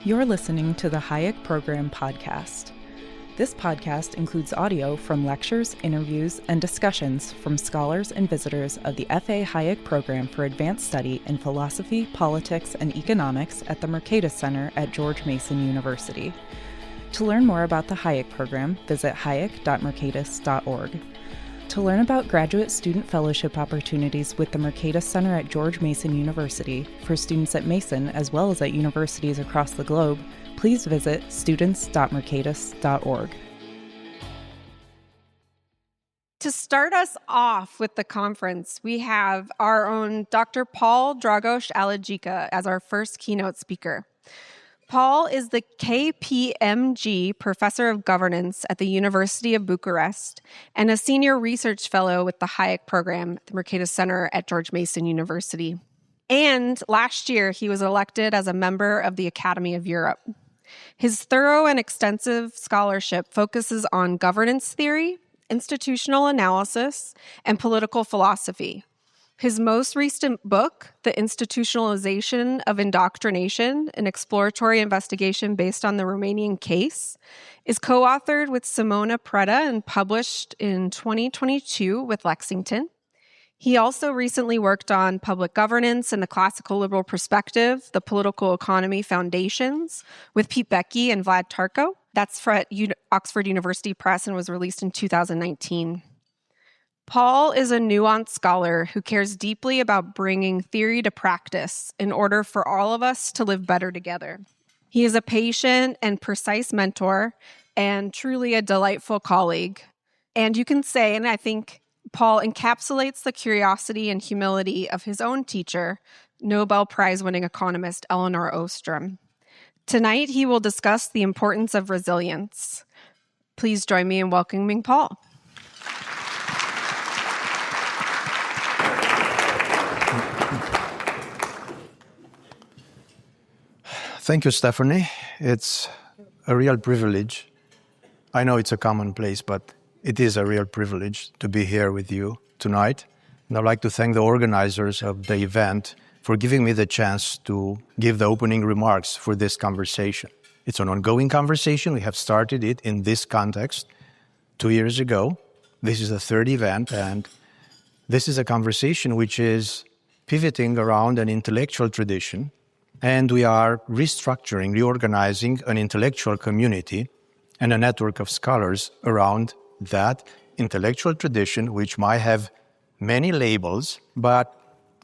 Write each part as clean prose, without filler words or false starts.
You're listening to the Hayek Program Podcast. This podcast includes audio from lectures, interviews, and discussions from scholars and visitors of the F.A. Hayek Program for Advanced Study in Philosophy, Politics, and Economics at the Mercatus Center at George Mason University. To learn more about the Hayek Program, visit hayek.mercatus.org. To learn about graduate student fellowship opportunities with the Mercatus Center at George Mason University for students at Mason as well as at universities across the globe, please visit students.mercatus.org. To start us off with the conference, we have our own Dr. Paul Dragos Aligica as our first keynote speaker. Paul is the KPMG Professor of Governance at the University of Bucharest and a Senior Research Fellow with the Hayek Program at the Mercatus Center at George Mason University. And last year, he was elected as a member of the Academy of Europe. His thorough and extensive scholarship focuses on governance theory, institutional analysis, and political philosophy. His most recent book, The Institutionalization of Indoctrination, an exploratory investigation based on the Romanian case, is co-authored with Simona Preda and published in 2022 with Lexington. He also recently worked on public governance and the classical liberal perspective, the political economy foundations, with Pete Becky and Vlad Tarko. That's from Oxford University Press and was released in 2019. Paul is a nuanced scholar who cares deeply about bringing theory to practice in order for all of us to live better together. He is a patient and precise mentor and truly a delightful colleague. And you can say, and I think Paul encapsulates the curiosity and humility of his own teacher, Nobel Prize-winning economist Elinor Ostrom. Tonight, he will discuss the importance of resilience. Please join me in welcoming Paul. Thank you, Stephanie. It's a real privilege. I know it's a commonplace, but it is a real privilege to be here with you tonight. And I'd like to thank the organizers of the event for giving me the chance to give the opening remarks for this conversation. It's an ongoing conversation. We have started it in this context 2 years ago. This is the third event, and this is a conversation which is pivoting around an intellectual tradition. And we are restructuring, reorganizing an intellectual community and a network of scholars around that intellectual tradition, which might have many labels, but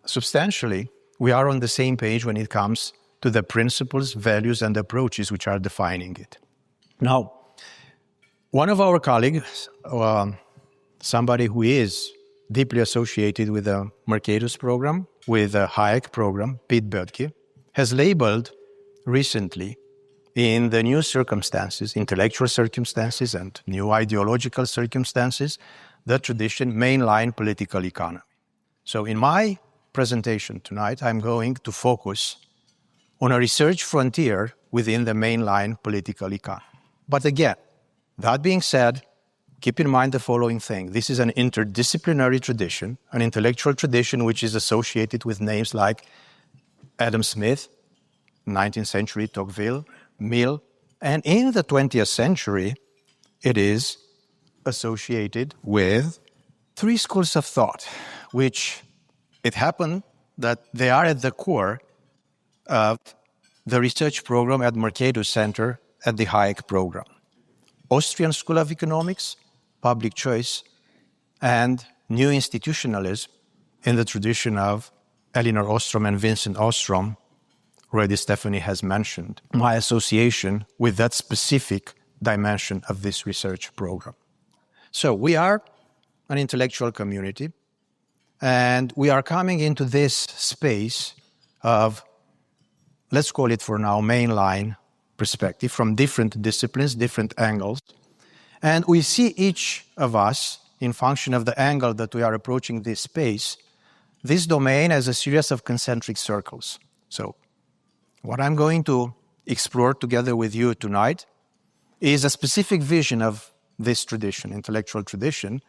substantially, we are on the same page when it comes to the principles, values, and approaches which are defining it. Now, one of our colleagues, somebody who is deeply associated with the Mercatus program, with the Hayek program, Pete Becky, has labeled recently in the new circumstances, intellectual circumstances and new ideological circumstances, the tradition mainline political economy. So in my presentation tonight, I'm going to focus on a research frontier within the mainline political economy. But again, that being said, keep in mind the following thing. This is an interdisciplinary tradition, an intellectual tradition which is associated with names like Adam Smith, 19th century, Tocqueville, Mill, and in the 20th century, it is associated with three schools of thought, which it happened that they are at the core of the research program at Mercatus Center at the Hayek Program. Austrian School of Economics, public choice, and new institutionalism in the tradition of Elinor Ostrom and Vincent Ostrom. Already Stephanie has mentioned my association with that specific dimension of this research program. So we are an intellectual community, and we are coming into this space of, let's call it for now, mainline perspective from different disciplines, different angles. And we see each of us, in function of the angle that we are approaching this space, this domain as a series of concentric circles. So what I'm going to explore together with you tonight is a specific vision of this tradition, intellectual tradition,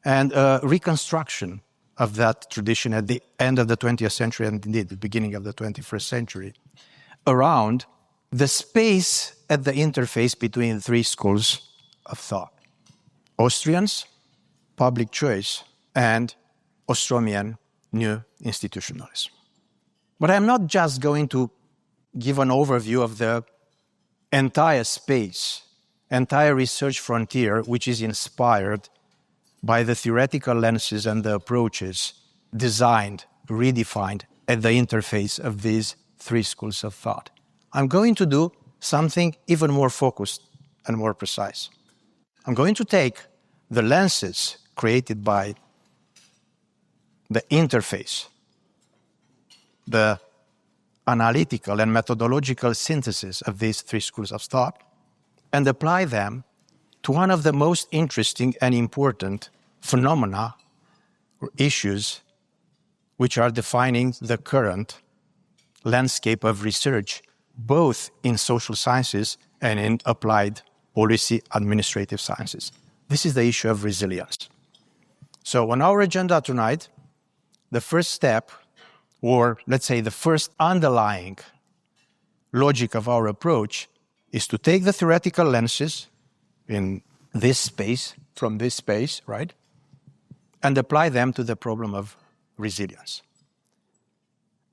and a reconstruction of that tradition at the end of the 20th century and indeed the beginning of the 21st century around the space at the interface between three schools of thought: Austrians, public choice, and Ostromian new institutionalism. But I'm not just going to give an overview of the entire space, entire research frontier, which is inspired by the theoretical lenses and the approaches designed, redefined at the interface of these three schools of thought. I'm going to do something even more focused and more precise. I'm going to take the lenses created by the interface, the analytical and methodological synthesis of these three schools of thought, and apply them to one of the most interesting and important phenomena or issues which are defining the current landscape of research, both in social sciences and in applied policy administrative sciences. This is the issue of resilience. So on our agenda tonight, the first step, or let's say the first underlying logic of our approach, is to take the theoretical lenses in this space, from this space, right, and apply them to the problem of resilience.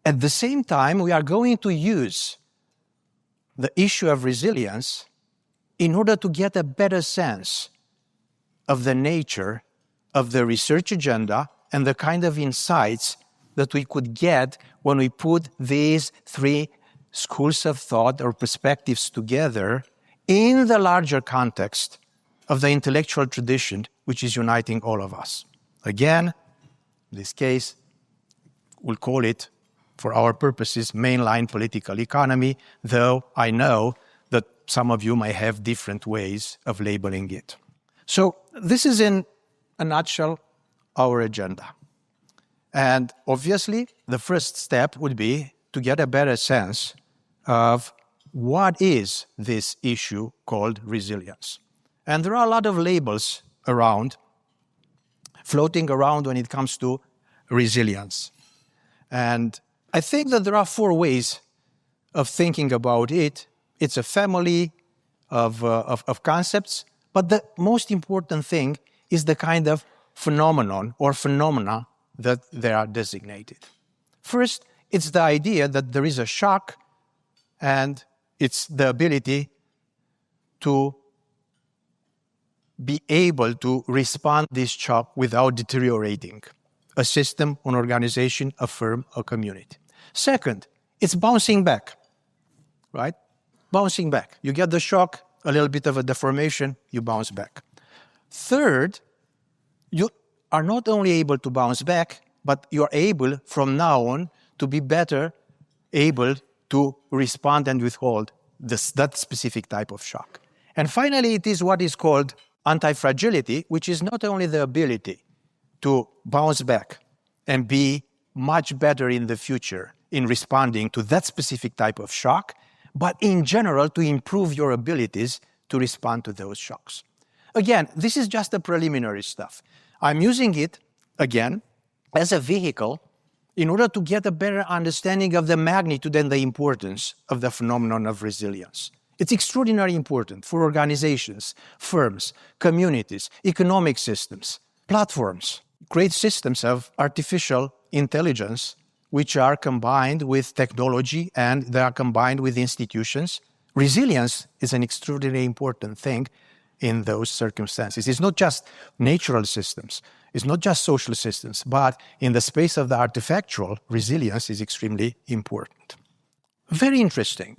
At the same time, we are going to use the issue of resilience in order to get a better sense of the nature of the research agenda and the kind of insights that we could get when we put these three schools of thought or perspectives together in the larger context of the intellectual tradition which is uniting all of us. Again, in this case, we'll call it, for our purposes, mainline political economy, though I know that some of you may have different ways of labeling it. So this is in a nutshell our agenda. And obviously, the first step would be to get a better sense of what is this issue called resilience. And there are a lot of labels around, floating around when it comes to resilience. And I think that there are four ways of thinking about it. It's a family of concepts, but the most important thing is the kind of phenomenon or phenomena that they are designated. First, it's the idea that there is a shock, and it's the ability to be able to respond to this shock without deteriorating a system, an organization, a firm, a community. Second, it's bouncing back, right? Bouncing back. You get the shock, a little bit of a deformation, you bounce back. Third, you are not only able to bounce back, but you're able from now on to be better able to respond and withhold that specific type of shock. And finally, it is what is called anti-fragility, which is not only the ability to bounce back and be much better in the future in responding to that specific type of shock, but in general to improve your abilities to respond to those shocks. Again, this is just the preliminary stuff. I'm using it, again, as a vehicle in order to get a better understanding of the magnitude and the importance of the phenomenon of resilience. It's extraordinarily important for organizations, firms, communities, economic systems, platforms, great systems of artificial intelligence, which are combined with technology and they are combined with institutions. Resilience is an extraordinarily important thing in those circumstances. It's not just natural systems, it's not just social systems, but in the space of the artifactual, resilience is extremely important. Very interesting.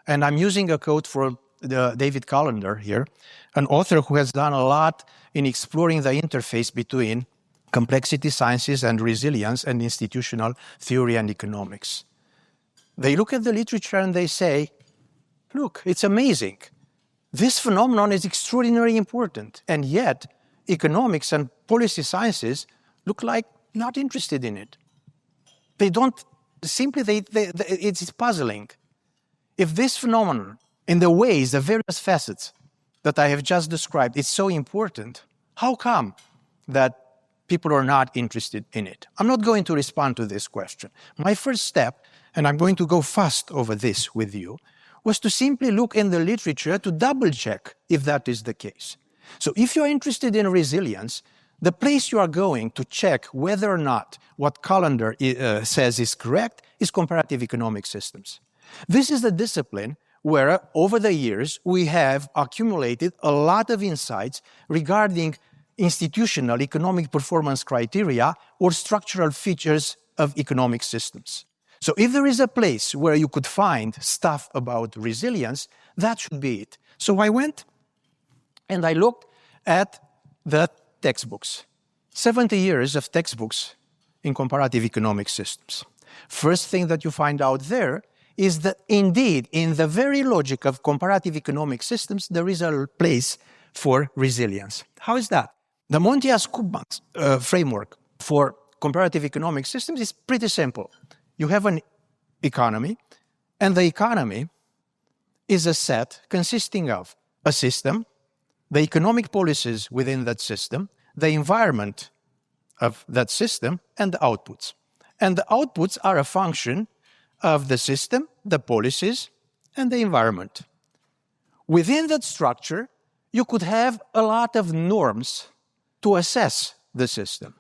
And I'm using a quote from David Callender here, an author who has done a lot in exploring the interface between complexity sciences and resilience and institutional theory and economics. They look at the literature and they say, look, it's amazing. This phenomenon is extraordinarily important, and yet economics and policy sciences look like not interested in it. They don't, simply, it's puzzling. If this phenomenon, in the ways, the various facets that I have just described, is so important, how come that people are not interested in it? I'm not going to respond to this question. My first step, and I'm going to go fast over this with you, was to simply look in the literature to double check if that is the case. So if you're interested in resilience, the place you are going to check whether or not what Callender says is correct is comparative economic systems. This is a discipline where over the years we have accumulated a lot of insights regarding institutional economic performance criteria or structural features of economic systems. So if there is a place where you could find stuff about resilience, that should be it. So I went and I looked at the textbooks. 70 years of textbooks in comparative economic systems. First thing that you find out there is that indeed, in the very logic of comparative economic systems, there is a place for resilience. How is that? The Montias-Kubans framework for comparative economic systems is pretty simple. You have an economy, and the economy is a set consisting of a system, the economic policies within that system, the environment of that system, and the outputs. And the outputs are a function of the system, the policies, and the environment. Within that structure, you could have a lot of norms to assess the system,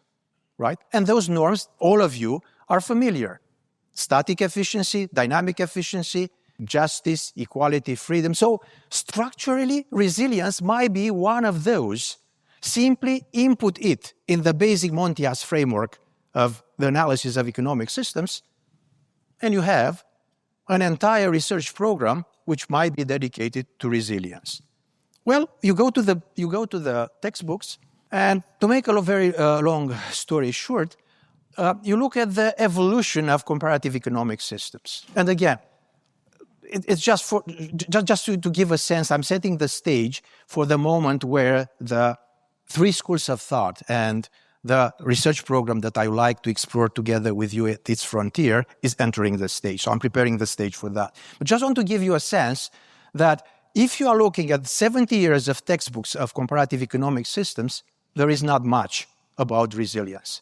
right? And those norms, all of you are familiar. Static efficiency, dynamic efficiency, justice, equality, freedom. So structurally, resilience might be one of those. Simply input it in the basic Montias framework of the analysis of economic systems, and you have an entire research program which might be dedicated to resilience. Well, you go to the textbooks, and to make a very long story short, you look at the evolution of comparative economic systems. And again, it's just to give a sense, I'm setting the stage for the moment where the three schools of thought and the research program that I would like to explore together with you at its frontier is entering the stage. So I'm preparing the stage for that. But just want to give you a sense that if you are looking at 70 years of textbooks of comparative economic systems, there is not much about resilience.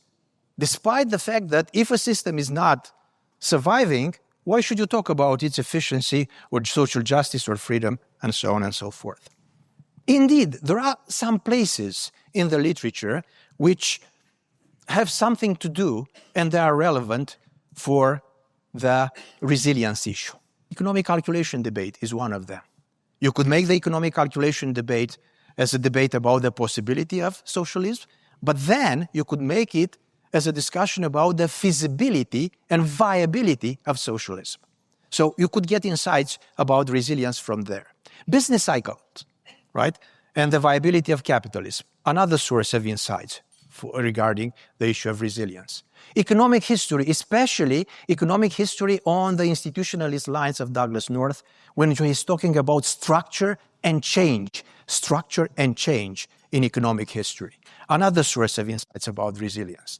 Despite the fact that if a system is not surviving, why should you talk about its efficiency or social justice or freedom and so on and so forth? Indeed, there are some places in the literature which have something to do and they are relevant for the resilience issue. Economic calculation debate is one of them. You could make the economic calculation debate as a debate about the possibility of socialism, but then you could make it as a discussion about the feasibility and viability of socialism. So you could get insights about resilience from there. Business cycles, right? And the viability of capitalism, another source of insights regarding the issue of resilience. Economic history, especially economic history on the institutionalist lines of Douglas North, when he's talking about structure and change in economic history. Another source of insights about resilience.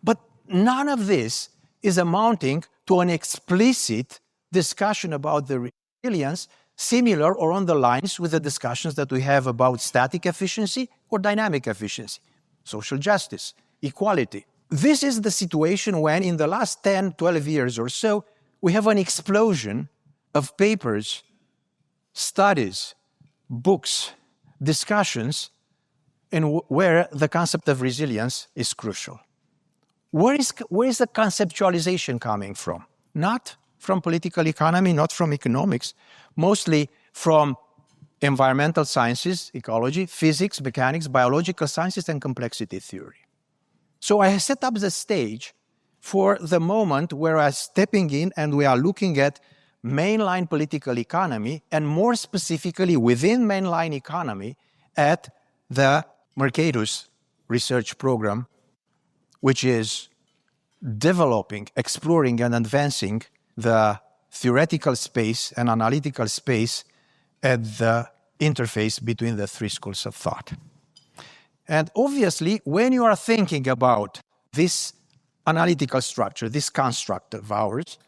But none of this is amounting to an explicit discussion about the resilience similar or on the lines with the discussions that we have about static efficiency or dynamic efficiency, social justice, equality. This is the situation when in the last 10, 12 years or so, we have an explosion of papers, studies, books, discussions, and where the concept of resilience is crucial. Where is the conceptualization coming from? Not from political economy, not from economics, mostly from environmental sciences, ecology, physics, mechanics, biological sciences, and complexity theory. So I set up the stage for the moment where we are stepping in and we are looking at mainline political economy, and more specifically within mainline economy at the Mercatus research program, which is developing, exploring, and advancing the theoretical space and analytical space at the interface between the three schools of thought. And obviously, when you are thinking about this analytical structure, this construct of ours,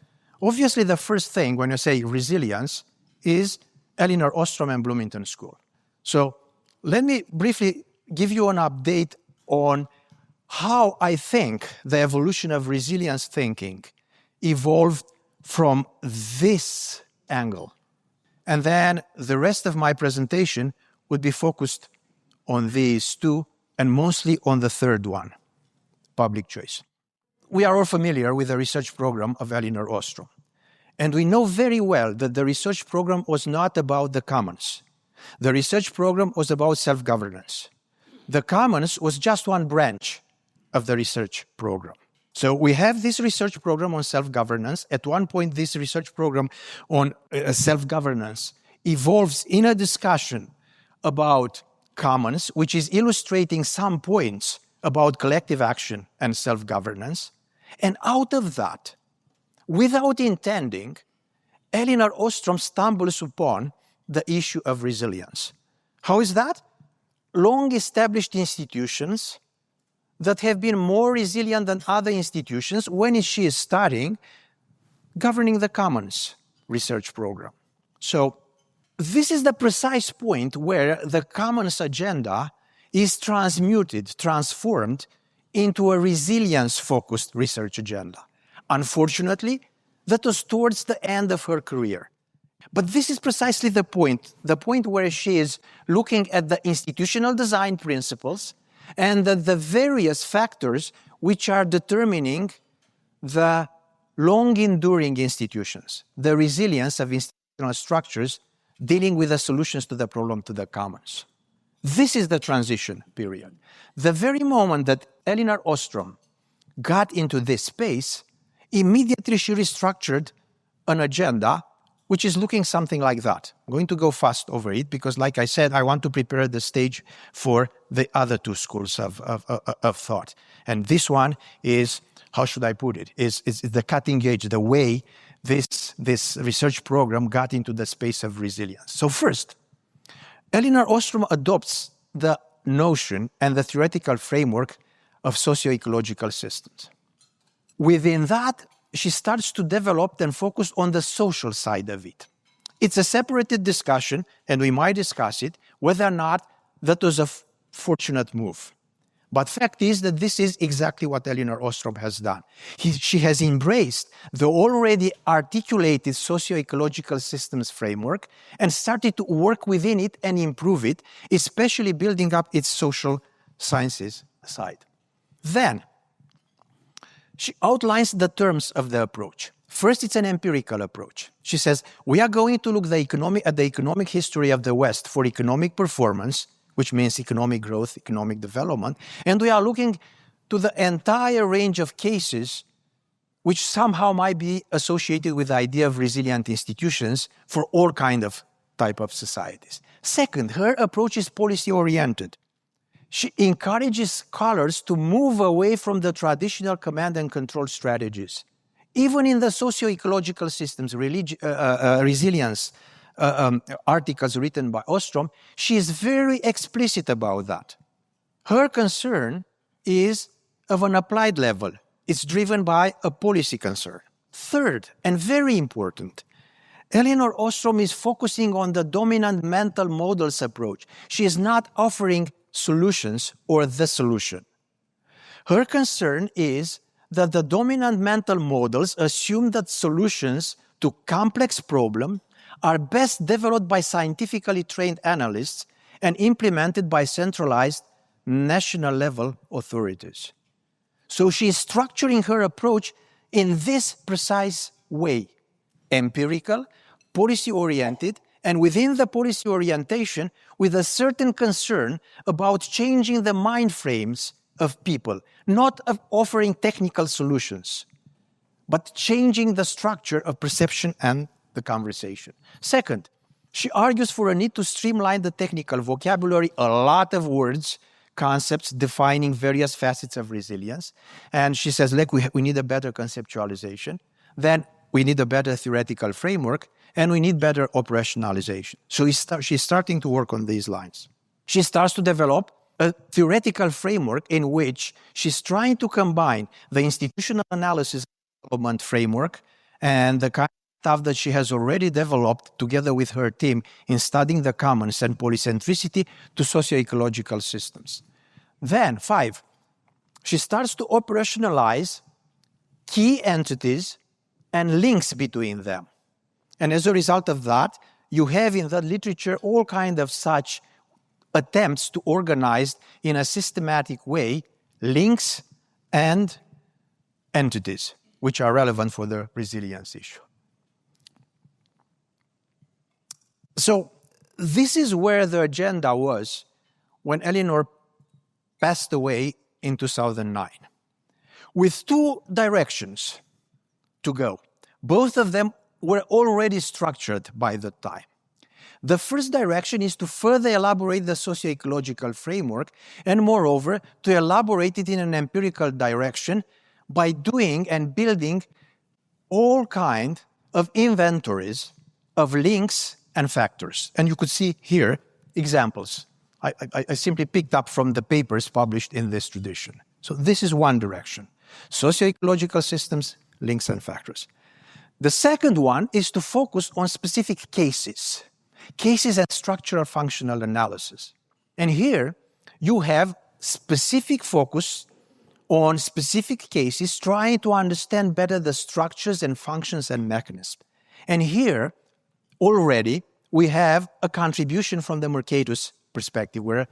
obviously the first thing when you say resilience is Elinor Ostrom and Bloomington School. So let me briefly give you an update on how I think the evolution of resilience thinking evolved from this angle. And then the rest of my presentation would be focused on these two and mostly on the third one, public choice. We are all familiar with the research program of Elinor Ostrom. And we know very well that the research program was not about the commons. The research program was about self-governance. The commons was just one branch of the research program. So we have this research program on self-governance. At one point, this research program on self-governance evolves in a discussion about commons, which is illustrating some points about collective action and self-governance. And out of that, without intending, Elinor Ostrom stumbles upon the issue of resilience. How is that? Long-established institutions that have been more resilient than other institutions when she is studying governing the commons research program. So this is the precise point where the commons agenda is transformed into a resilience-focused research agenda. Unfortunately, that was towards the end of her career. But this is precisely the point where she is looking at the institutional design principles and the various factors which are determining the long-enduring institutions, the resilience of institutional structures dealing with the solutions to the problem to the commons. This is the transition period. The very moment that Elinor Ostrom got into this space, immediately she restructured an agenda which is looking something like that. I'm going to go fast over it because, like I said, I want to prepare the stage for the other two schools of thought. And this one is, how should I put it, is the cutting edge, the way this research program got into the space of resilience. So first, Elinor Ostrom adopts the notion and the theoretical framework of socio-ecological systems. Within that, she starts to develop and focus on the social side of it. It's a separated discussion, and we might discuss it, whether or not that was a fortunate move. But fact is that this is exactly what Elinor Ostrom has done. She has embraced the already articulated socio-ecological systems framework and started to work within it and improve it, especially building up its social sciences side. Then, she outlines the terms of the approach. First, it's an empirical approach. She says, we are going to look at the economic history of the West for economic performance, which means economic growth, economic development, and we are looking to the entire range of cases which somehow might be associated with the idea of resilient institutions for all kind of type of societies. Second, her approach is policy-oriented. She encourages scholars to move away from the traditional command and control strategies. Even in the socio-ecological systems, resilience articles written by Ostrom, she is very explicit about that. Her concern is of an applied level. It's driven by a policy concern. Third, and very important, Elinor Ostrom is focusing on the dominant mental models approach. She is not offering solutions or the solution. Her concern is that the dominant mental models assume that solutions to complex problems are best developed by scientifically trained analysts and implemented by centralized national level authorities. So she is structuring her approach in this precise way: empirical, policy-oriented, and within the policy orientation, with a certain concern about changing the mind frames of people, not of offering technical solutions, but changing the structure of perception and the conversation. Second, she argues for a need to streamline the technical vocabulary, a lot of words, concepts defining various facets of resilience. And she says, look, we need a better conceptualization. Then we need a better theoretical framework, and we need better operationalization. So she's starting to work on these lines. She starts to develop a theoretical framework in which she's trying to combine the institutional analysis development framework and the kind of stuff that she has already developed together with her team in studying the commons and polycentricity to socio-ecological systems. Then, 5, she starts to operationalize key entities and links between them. And as a result of that, you have in that literature all kind of such attempts to organize in a systematic way links and entities which are relevant for the resilience issue. So this is where the agenda was when Eleanor passed away in 2009, with two directions to go. Both of them were already structured by the time. The first direction is to further elaborate the socio-ecological framework and, moreover, to elaborate it in an empirical direction by doing and building all kind of inventories of links and factors. And you could see here examples. I simply picked up from the papers published in this tradition. So this is one direction. Socio-ecological systems, links and factors. The second one is to focus on specific cases and structural functional analysis. And here you have specific focus on specific cases, trying to understand better the structures and functions and mechanisms. And here already we have a contribution from the Mercatus perspective, where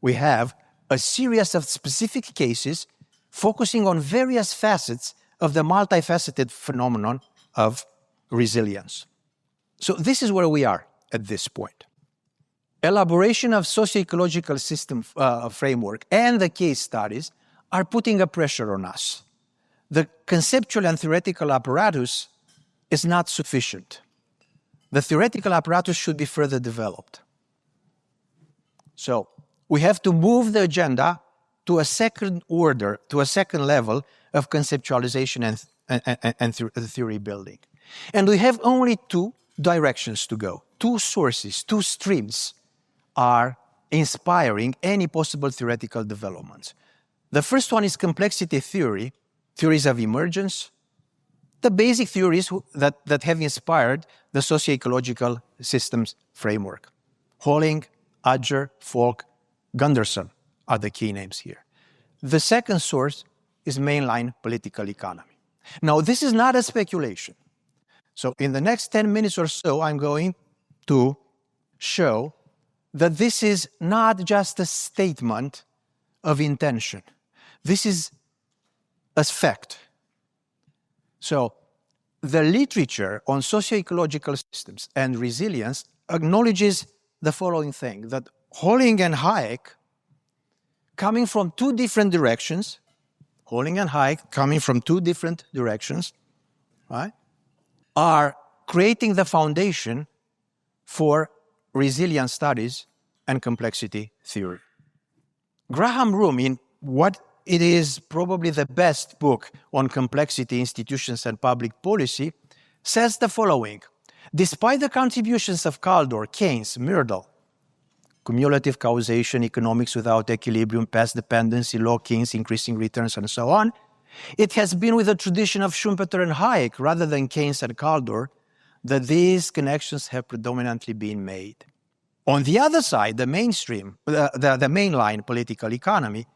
we have a series of specific cases focusing on various facets of the multifaceted phenomenon of resilience. So this is where we are at this point. Elaboration of socio-ecological system framework and the case studies are putting a pressure on us. The conceptual and theoretical apparatus is not sufficient. The theoretical apparatus should be further developed. So we have to move the agenda to a second order, to a second level of conceptualization and theory building. And we have only two directions to go. Two sources, two streams are inspiring any possible theoretical developments. The first one is complexity theory, theories of emergence, the basic theories that have inspired the socio-ecological systems framework. Holling, Adger, Falk, Gunderson are the key names here. The second source is mainline political economy. Now, this is not a speculation. So in the next 10 minutes or so, I'm going to show that this is not just a statement of intention. This is a fact. So the literature on socio-ecological systems and resilience acknowledges the following thing, that Holling and Hayek, coming from two different directions, right, are creating the foundation for resilience studies and complexity theory. Graham Room, in what it is probably the best book on complexity, institutions, and public policy, says the following: despite the contributions of Kaldor, Keynes, Myrdal, cumulative causation, economics without equilibrium, past dependency, law, Keynes, increasing returns, and so on, it has been with the tradition of Schumpeter and Hayek, rather than Keynes and Kaldor, that these connections have predominantly been made. On the other side, the mainstream, the mainline political economy,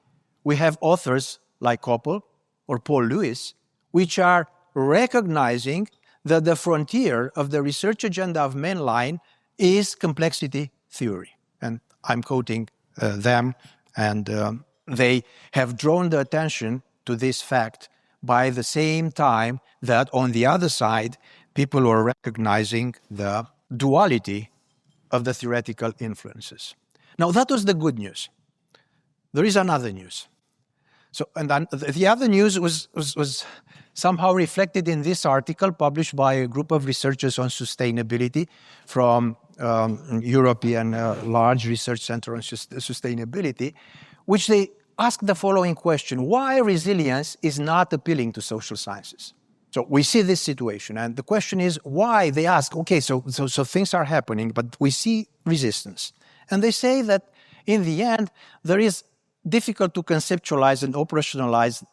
we have authors like Koppel or Paul Lewis, which are recognizing that the frontier of the research agenda of mainline is complexity theory. And I'm quoting them, and they have drawn the attention to this fact by the same time that on the other side, people are recognizing the duality of the theoretical influences. Now, that was the good news. There is another news. So, and the other news was somehow reflected in this article published by a group of researchers on sustainability from European large research center on sustainability, which they asked the following question: why resilience is not appealing to social sciences? So we see this situation, and the question is why. They ask, okay, so things are happening, but we see resistance. And they say that in the end, there is difficult to conceptualize and operationalize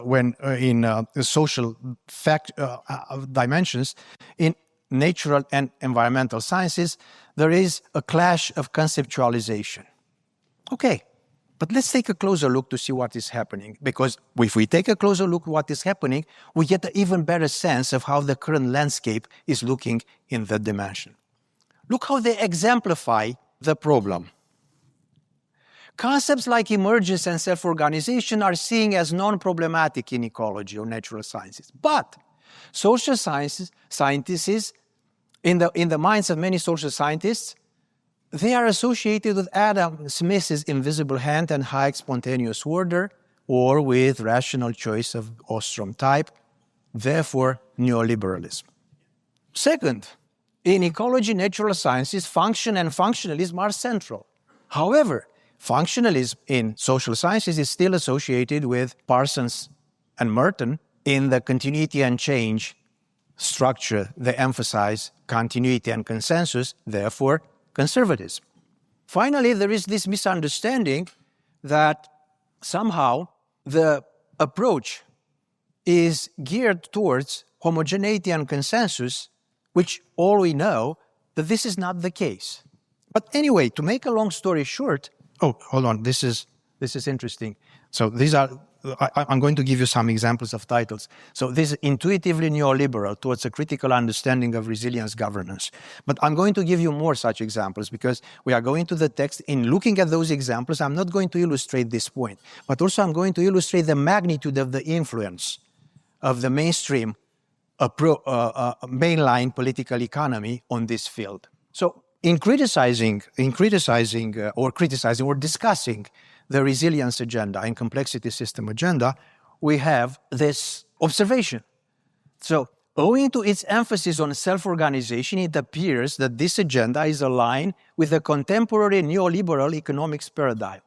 when in social dimensions. In natural and environmental sciences, there is a clash of conceptualization. Okay, but let's take a closer look to see what is happening, because if we take a closer look at what is happening, we get an even better sense of how the current landscape is looking in that dimension. look how they exemplify the problem. Concepts like emergence and self-organization are seen as non-problematic in ecology or natural sciences. But social scientists, in the minds of many social scientists, they are associated with Adam Smith's invisible hand and Hayek's spontaneous order, or with rational choice of Ostrom type, therefore neoliberalism. Second, in ecology, natural sciences, function and functionalism are central. However, functionalism in social sciences is still associated with Parsons and Merton in the continuity and change structure. They emphasize continuity and consensus, therefore conservatism. Finally, there is this misunderstanding that somehow the approach is geared towards homogeneity and consensus, which all we know that this is not the case. But anyway, to make a long story short, hold on, this is interesting. So these are, I'm going to give you some examples of titles. So this is intuitively neoliberal towards a critical understanding of resilience governance. But I'm going to give you more such examples because we are going to the text. In looking at those examples, I'm not going to illustrate this point, but also I'm going to illustrate the magnitude of the influence of the mainstream mainline political economy on this field. So in criticizing or discussing the resilience agenda and complexity system agenda, we have this observation. So owing to its emphasis on self-organization, it appears that this agenda is aligned with the contemporary neoliberal economics paradigm.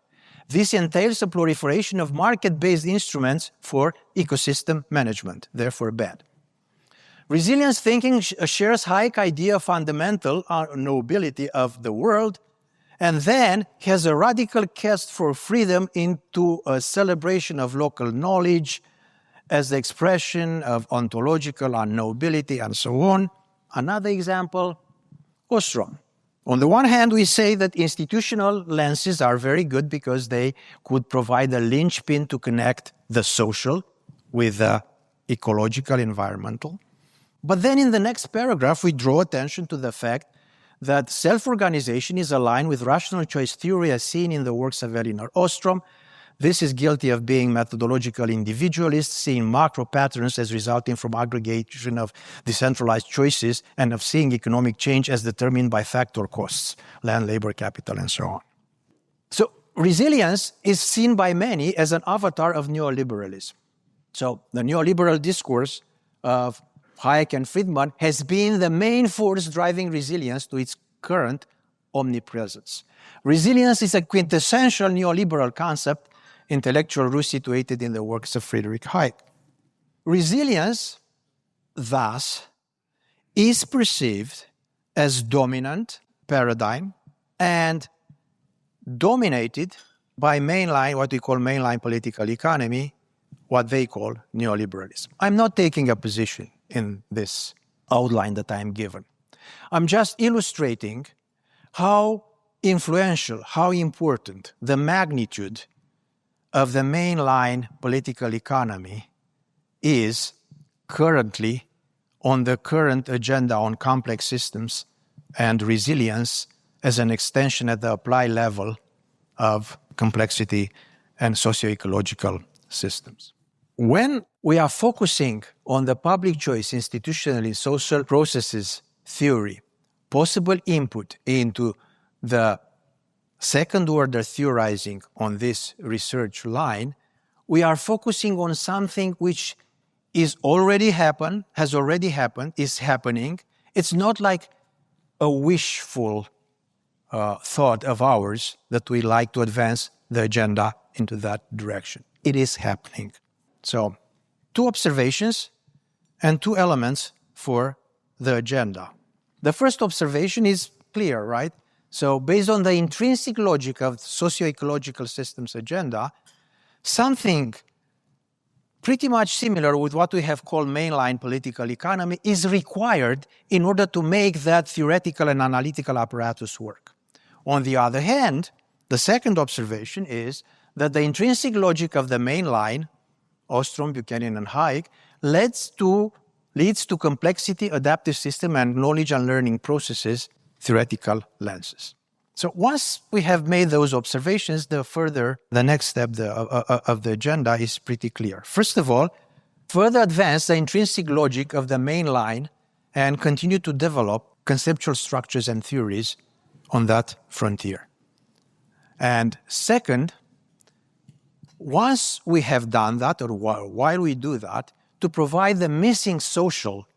This entails a proliferation of market-based instruments for ecosystem management, therefore bad. Resilience thinking shares Hayek's idea of fundamental nobility of the world, and then has a radical cast for freedom into a celebration of local knowledge as the expression of ontological nobility and so on. Another example, Ostrom. On the one hand, we say that institutional lenses are very good because they could provide a linchpin to connect the social with the ecological, environmental. But then in the next paragraph, we draw attention to the fact that self-organization is aligned with rational choice theory as seen in the works of Elinor Ostrom. This is guilty of being methodological individualist, seeing macro patterns as resulting from aggregation of decentralized choices, and of seeing economic change as determined by factor costs, land, labor, capital, and so on. So resilience is seen by many as an avatar of neoliberalism. So the neoliberal discourse of Hayek and Friedman has been the main force driving resilience to its current omnipresence. Resilience is a quintessential neoliberal concept, intellectual roots situated in the works of Friedrich Hayek. Resilience, thus, is perceived as dominant paradigm and dominated by mainline, what we call mainline political economy, what they call neoliberalism. I'm not taking a position in this outline that I'm given. I'm just illustrating how influential, how important the magnitude of the mainline political economy is currently on the current agenda on complex systems and resilience as an extension at the applied level of complexity and socio-ecological systems. When we are focusing on the public choice, institutionally social processes theory, possible input into the second-order theorizing on this research line, we are focusing on something which is already happened, has already happened, is happening. It's not like a wishful thought of ours that we like to advance the agenda into that direction. It is happening. So, 2 observations and 2 elements for the agenda. The first observation is clear, right? So, based on the intrinsic logic of socio-ecological systems agenda, something pretty much similar with what we have called mainline political economy is required in order to make that theoretical and analytical apparatus work. On the other hand, the second observation is that the intrinsic logic of the mainline, Ostrom, Buchanan, and Hayek, leads to complexity, adaptive system, and knowledge and learning processes theoretical lenses. So once we have made those observations, the next step of the agenda is pretty clear. First of all, further advance the intrinsic logic of the mainline and continue to develop conceptual structures and theories on that frontier. And second, once we have done that, or while we do that, to provide the missing social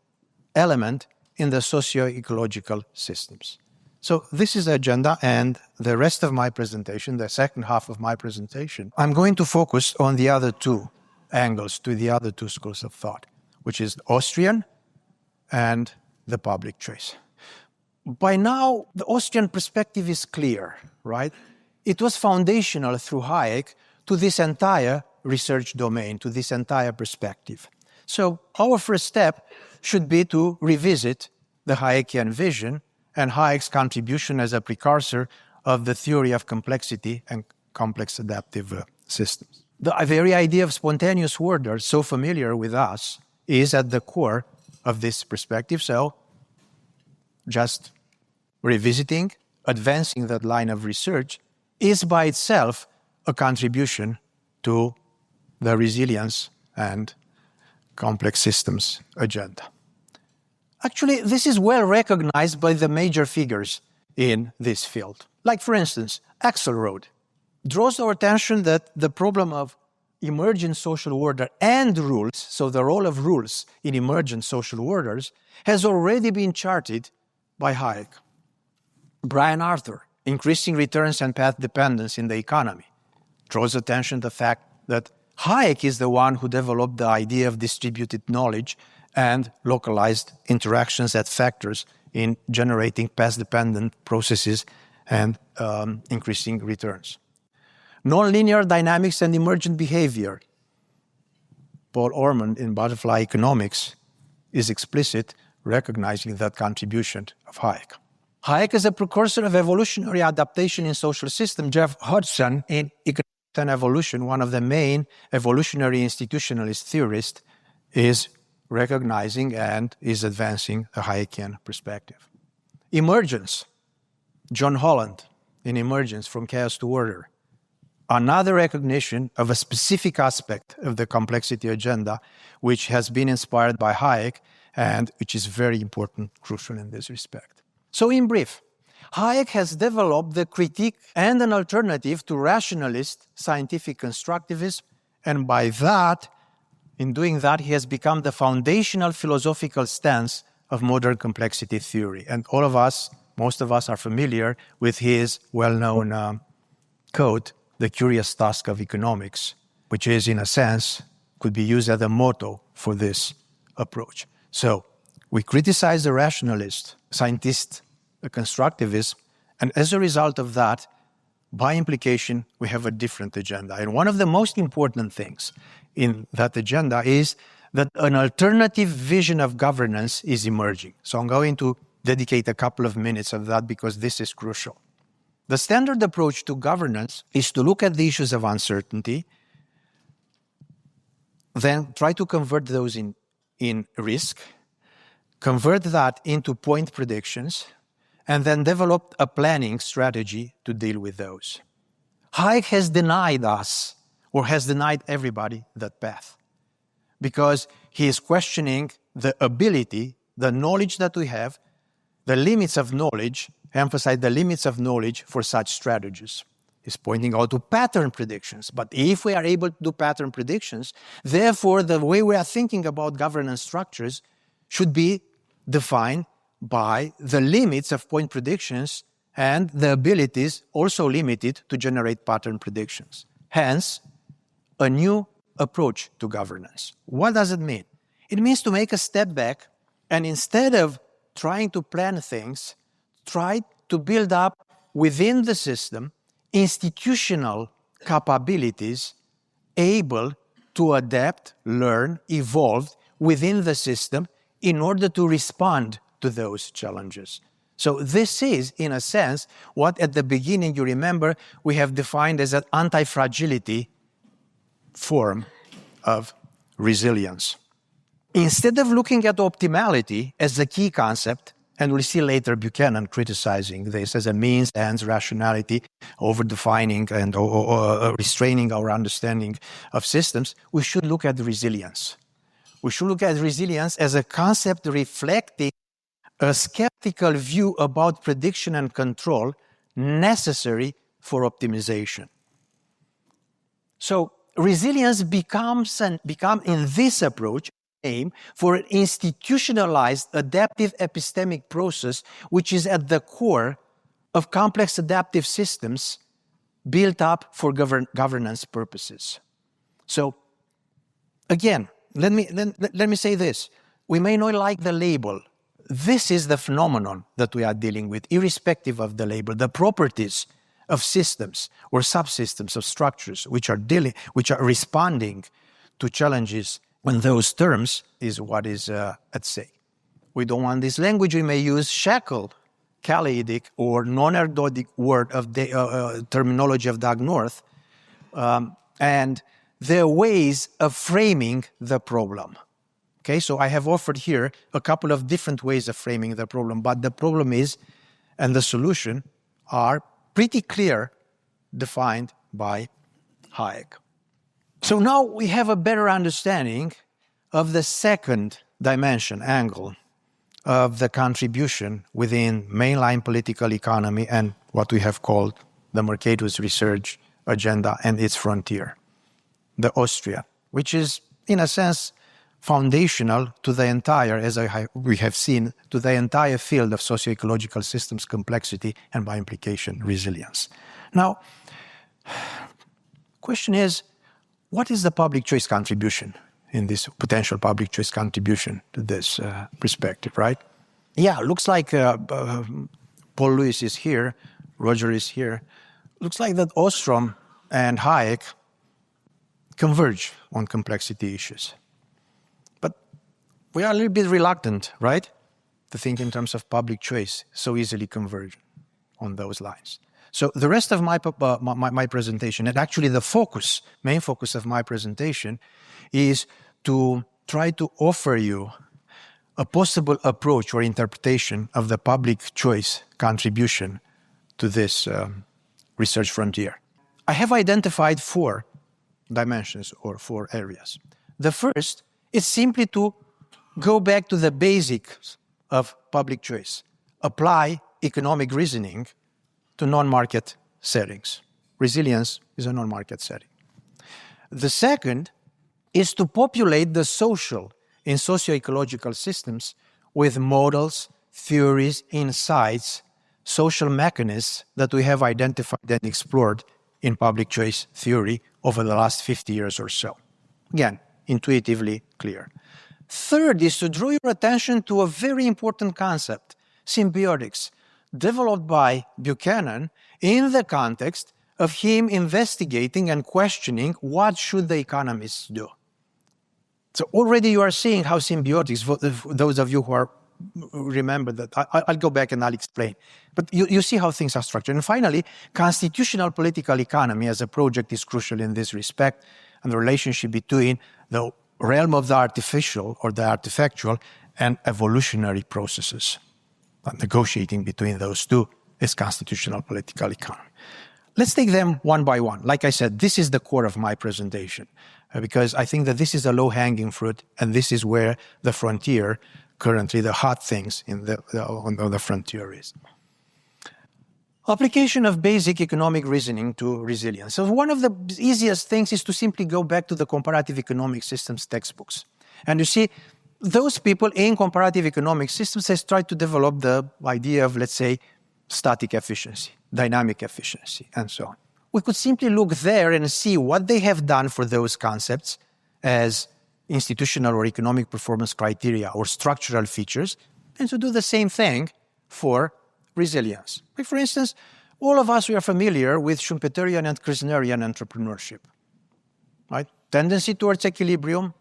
element in the socio-ecological systems. So this is the agenda, and the rest of my presentation, the second half of my presentation, I'm going to focus on the other two angles, to the other two schools of thought, which is the Austrian and the public choice. By now, the Austrian perspective is clear, right? It was foundational through Hayek to this entire research domain, to this entire perspective. So our first step should be to revisit the Hayekian vision and Hayek's contribution as a precursor of the theory of complexity and complex adaptive systems. The very idea of spontaneous order, so familiar with us, is at the core of this perspective. So just revisiting, advancing that line of research is by itself a contribution to the resilience and complex systems agenda. Actually, this is well recognized by the major figures in this field. Like, for instance, Axelrod draws our attention that the problem of emergent social order and rules, so the role of rules in emergent social orders, has already been charted by Hayek. Brian Arthur, increasing returns and path dependence in the economy, draws attention to the fact that Hayek is the one who developed the idea of distributed knowledge and localized interactions as factors in generating path-dependent processes and increasing returns. Nonlinear dynamics and emergent behavior. Paul Ormond in Butterfly Economics is explicit, recognizing that contribution of Hayek. Hayek is a precursor of evolutionary adaptation in social systems. Jeff Hodgson in Economics and Evolution, one of the main evolutionary institutionalist theorists, is recognizing and is advancing a Hayekian perspective. Emergence. John Holland in Emergence from Chaos to Order. Another recognition of a specific aspect of the complexity agenda, which has been inspired by Hayek and which is very important, crucial in this respect. So in brief, Hayek has developed the critique and an alternative to rationalist scientific constructivism, and by that, in doing that, he has become the foundational philosophical stance of modern complexity theory. And all of us, most of us, are familiar with his well-known quote, "The curious task of economics," which is, in a sense, could be used as a motto for this approach. So we criticize the rationalist, scientist, the constructivism, and as a result of that, by implication, we have a different agenda. And one of the most important things in that agenda is that an alternative vision of governance is emerging. So I'm going to dedicate a couple of minutes of that because this is crucial. The standard approach to governance is to look at the issues of uncertainty, then try to convert those in risk, convert that into point predictions, and then develop a planning strategy to deal with those. Hayek has denied us, or has denied everybody, that path, because he is questioning the ability, the knowledge that we have, the limits of knowledge, emphasize the limits of knowledge for such strategies. He's pointing out to pattern predictions. But if we are able to do pattern predictions, therefore the way we are thinking about governance structures should be defined by the limits of point predictions and the abilities also limited to generate pattern predictions. Hence, a new approach to governance. What does it mean? It means to make a step back and instead of trying to plan things, try to build up within the system institutional capabilities able to adapt, learn, evolve within the system in order to respond to those challenges. So this is, in a sense, what at the beginning, you remember, we have defined as an anti-fragility form of resilience. Instead of looking at optimality as the key concept And we'll see later Buchanan criticizing this as a means to ends rationality, over-defining and restraining our understanding of systems. We should look at resilience. We should look at resilience as a concept reflecting a skeptical view about prediction and control necessary for optimization. So resilience become in this approach aim for an institutionalized adaptive epistemic process which is at the core of complex adaptive systems built up for governance purposes. So again, let me say this. We may not like the label. This is the phenomenon that we are dealing with, irrespective of the label. The properties of systems or subsystems of structures which are responding to challenges when those terms is what is at stake. We don't want this language. We may use shackled, kaleidic, or non-ergodic word of the terminology of Doug North, and their ways of framing the problem. Okay, so I have offered here a couple of different ways of framing the problem, but the problem is, and the solution are pretty clear, defined by Hayek. So now we have a better understanding of the second dimension, angle, of the contribution within mainline political economy and what we have called the Mercatus research agenda and its frontier, the Austrian, which is, in a sense, foundational to the entire, as we have seen, to the entire field of socio-ecological systems complexity and by implication resilience. Now, question is, what is the public choice contribution in this potential public choice contribution to this perspective, right? Yeah, looks like Paul Lewis is here, Roger is here. Looks like that Ostrom and Hayek converge on complexity issues. We are a little bit reluctant, right, to think in terms of public choice, so easily converge on those lines. So the rest of my presentation, and actually the main focus of my presentation, is to try to offer you a possible approach or interpretation of the public choice contribution to this research frontier. I have identified 4 dimensions or 4 areas. The first is simply to go back to the basics of public choice. Apply economic reasoning to non-market settings. Resilience is a non-market setting. The second is to populate the social in socio-ecological systems with models, theories, insights, social mechanisms that we have identified and explored in public choice theory over the last 50 years or so. Again, intuitively clear. Third is to draw your attention to a very important concept, symbiotics, developed by Buchanan in the context of him investigating and questioning what should the economists do. So already you are seeing how symbiotics, for those of you who remember that, I'll go back and I'll explain. But you see how things are structured. And finally, constitutional political economy as a project is crucial in this respect, and the relationship between the realm of the artificial or the artifactual and evolutionary processes. Negotiating between those two is constitutional political economy. Let's take them one by one. Like I said, this is the core of my presentation because I think that this is a low-hanging fruit and this is where the frontier, currently the hot things on the frontier is. Application of basic economic reasoning to resilience. So one of the easiest things is to simply go back to the comparative economic systems textbooks. And you see, those people in comparative economic systems has tried to develop the idea of, let's say, static efficiency, dynamic efficiency, and so on. We could simply look there and see what they have done for those concepts as institutional or economic performance criteria or structural features, and to do the same thing for resilience. Like for instance, all of us, we are familiar with Schumpeterian and Kirchnerian entrepreneurship, right? Tendency towards equilibrium,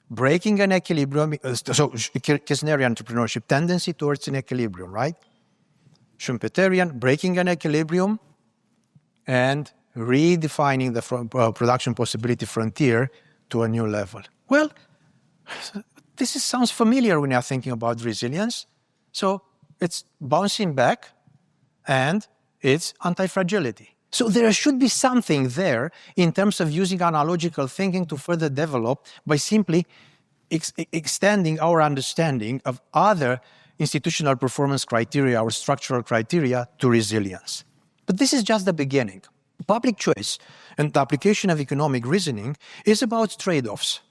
breaking an equilibrium, so Kirchnerian entrepreneurship, tendency towards an equilibrium, right? Schumpeterian, breaking an equilibrium and redefining the production possibility frontier to a new level. Well, sounds familiar when you're thinking about resilience. So it's bouncing back, and it's anti-fragility. So there should be something there in terms of using analogical thinking to further develop by simply extending our understanding of other institutional performance criteria or structural criteria to resilience. But this is just the beginning. Public choice and the application of economic reasoning is about trade-offs,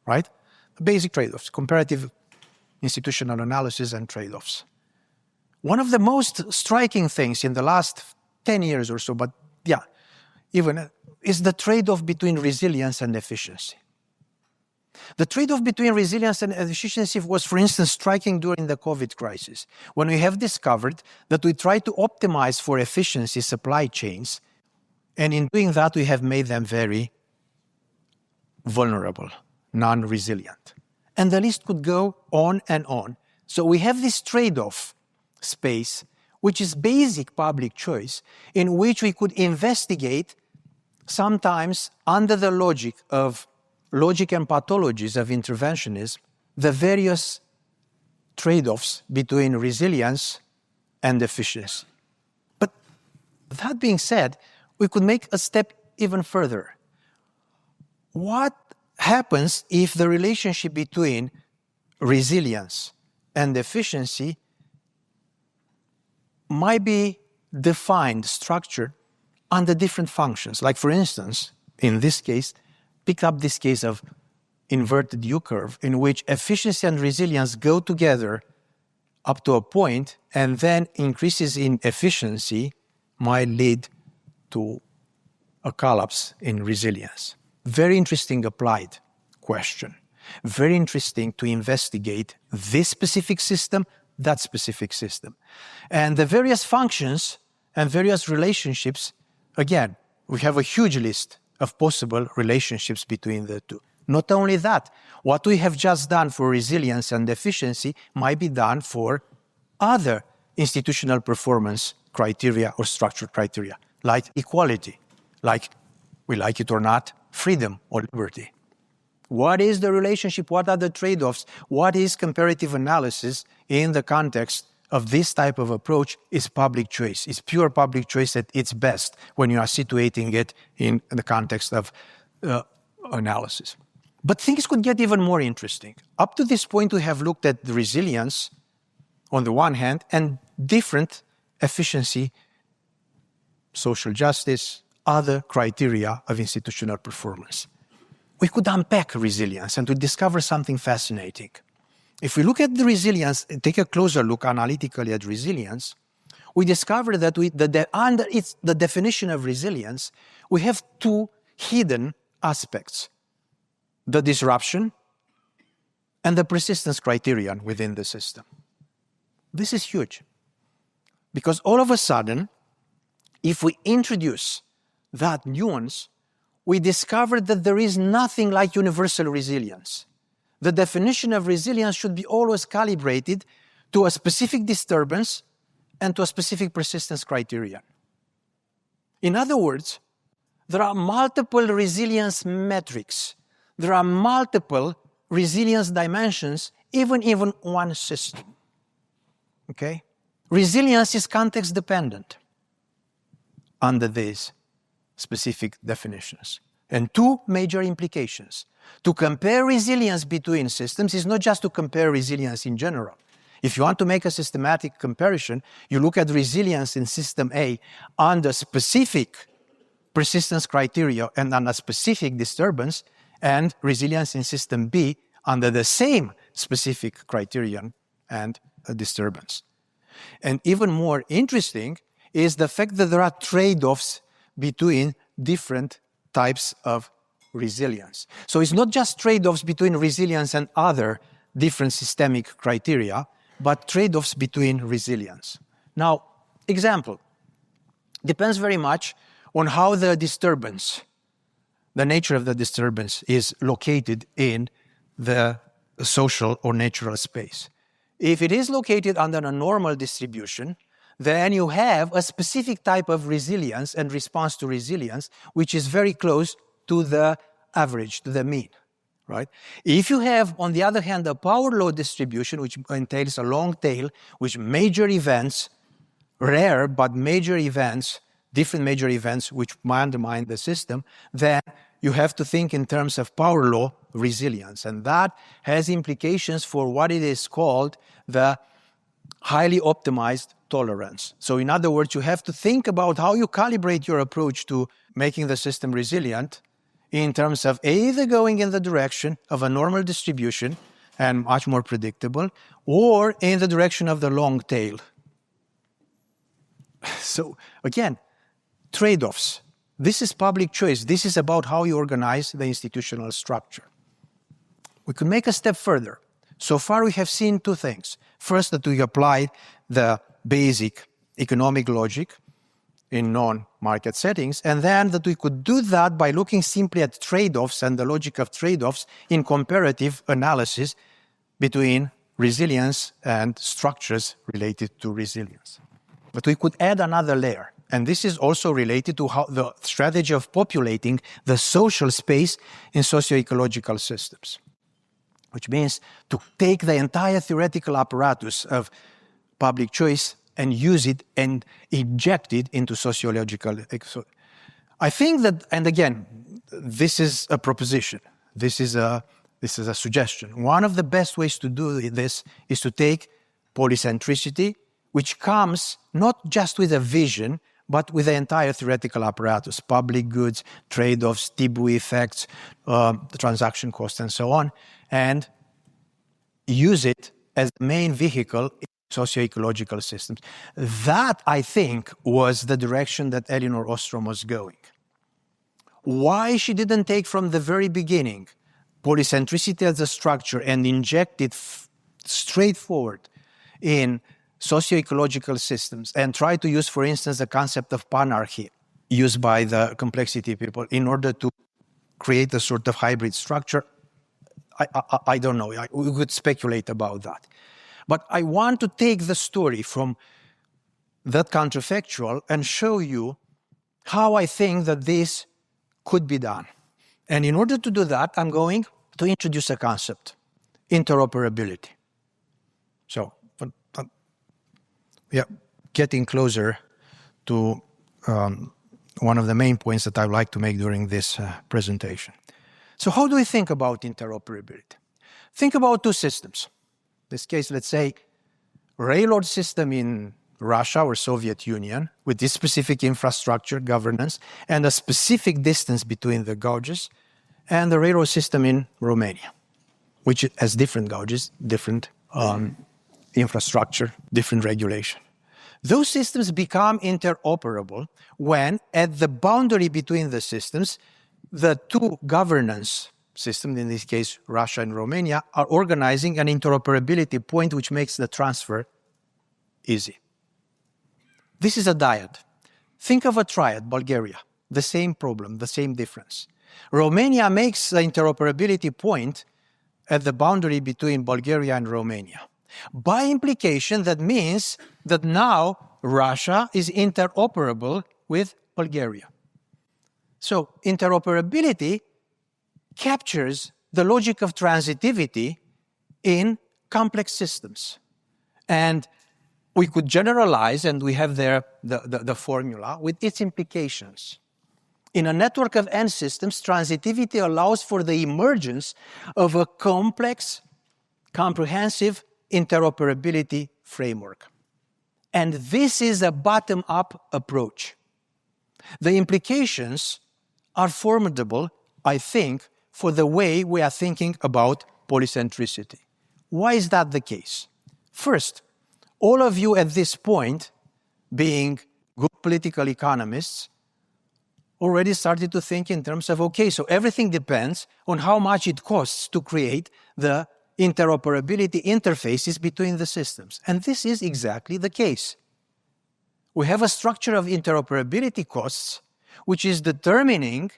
right? Basic trade-offs, comparative institutional analysis and trade-offs. One of the most striking things in the last 10 years or so, but even is the trade-off between resilience and efficiency. The trade-off between resilience and efficiency was, for instance, striking during the COVID crisis, when we have discovered that we try to optimize for efficiency supply chains, and in doing that, we have made them very vulnerable, non-resilient. And the list could go on and on. So we have this trade-off space, which is basic public choice, in which we could investigate, sometimes under the logic and pathologies of interventionism, the various trade-offs between resilience and efficiency. But that being said, we could make a step even further. What happens if the relationship between resilience and efficiency might be defined, structured under different functions? Like, for instance, in this case, pick up this case of inverted U-curve, in which efficiency and resilience go together up to a point, and then increases in efficiency might lead to a collapse in resilience. Very interesting applied question. Very interesting to investigate this specific system, that specific system. And the various functions and various relationships, again, we have a huge list of possible relationships between the two. Not only that, what we have just done for resilience and efficiency might be done for other institutional performance criteria or structural criteria, like equality, like, we like it or not, freedom or liberty. What is the relationship? What are the trade-offs? What is comparative analysis in the context of this type of approach? Is public choice. It's pure public choice at its best when you are situating it in the context of analysis. But things could get even more interesting. Up to this point, we have looked at the resilience on the one hand and different efficiency, social justice, other criteria of institutional performance. We could unpack resilience and to discover something fascinating. If we look at the resilience, take a closer look analytically at resilience, we discover that under the definition of resilience, we have two hidden aspects: the disruption and the persistence criterion within the system. This is huge, because all of a sudden, if we introduce that nuance, we discover that there is nothing like universal resilience. The definition of resilience should be always calibrated to a specific disturbance and to a specific persistence criterion. In other words, there are multiple resilience metrics. There are multiple resilience dimensions, even one system. Okay? Resilience is context dependent under these specific definitions. And two major implications. To compare resilience between systems is not just to compare resilience in general. If you want to make a systematic comparison, you look at resilience in system A under specific persistence criteria and under specific disturbance, and resilience in system B under the same specific criterion and a disturbance. And even more interesting is the fact that there are trade-offs between different types of resilience. So it's not just trade-offs between resilience and other different systemic criteria, but trade-offs between resilience. Now, example, depends very much on how the disturbance, the nature of the disturbance is located in the social or natural space. If it is located under a normal distribution, then you have a specific type of resilience and response to resilience, which is very close to the average, to the mean. right? If you have, on the other hand, a power law distribution, which entails a long tail, which major events, rare but major events, different major events which undermine the system, then you have to think in terms of power law resilience. And that has implications for what it is called the highly optimized tolerance. So in other words, you have to think about how you calibrate your approach to making the system resilient in terms of either going in the direction of a normal distribution and much more predictable, or in the direction of the long tail. So again, trade-offs. This is public choice. This is about how you organize the institutional structure. We could make a step further. So far we have seen two things. First, that we applied the basic economic logic in non-market settings, and then that we could do that by looking simply at trade-offs and the logic of trade-offs in comparative analysis between resilience and structures related to resilience. But we could add another layer, and this is also related to how the strategy of populating the social space in socio-ecological systems, which means to take the entire theoretical apparatus of public choice and use it and inject it into sociological. I think that, and again, this is a proposition. This is a suggestion. One of the best ways to do this is to take polycentricity, which comes not just with a vision, but with the entire theoretical apparatus, public goods, trade-offs, Tibu effects, the transaction cost, and so on, and use it as the main vehicle in socio-ecological systems. That, I think, was the direction that Elinor Ostrom was going. Why she didn't take from the very beginning polycentricity as a structure and inject it straightforward in socio-ecological systems and try to use, for instance, the concept of panarchy used by the complexity people in order to create a sort of hybrid structure, I don't know. We could speculate about that. But I want to take the story from that counterfactual and show you how I think that this could be done. And in order to do that, I'm going to introduce a concept, interoperability. So, getting closer to one of the main points that I'd like to make during this presentation. So how do we think about interoperability? Think about two systems. In this case, let's say, railroad system in Russia or Soviet Union with this specific infrastructure, governance, and a specific distance between the gauges, and the railroad system in Romania, which has different gauges, different infrastructure, different regulation. Those systems become interoperable when, at the boundary between the systems, the two governance systems, in this case Russia and Romania, are organizing an interoperability point which makes the transfer easy. This is a dyad. Think of a triad, Bulgaria, the same problem, the same difference. Romania makes the interoperability point at the boundary between Bulgaria and Romania. By implication, that means that now Russia is interoperable with Bulgaria. So interoperability captures the logic of transitivity in complex systems. And we could generalize, and we have there the formula with its implications. In a network of n systems, transitivity allows for the emergence of a complex, comprehensive interoperability framework. And this is a bottom-up approach. The implications are formidable, I think, for the way we are thinking about polycentricity. Why is that the case? First, all of you at this point, being good political economists, already started to think in terms of, okay, so everything depends on how much it costs to create the interoperability interfaces between the systems. And this is exactly the case. We have a structure of interoperability costs which is determining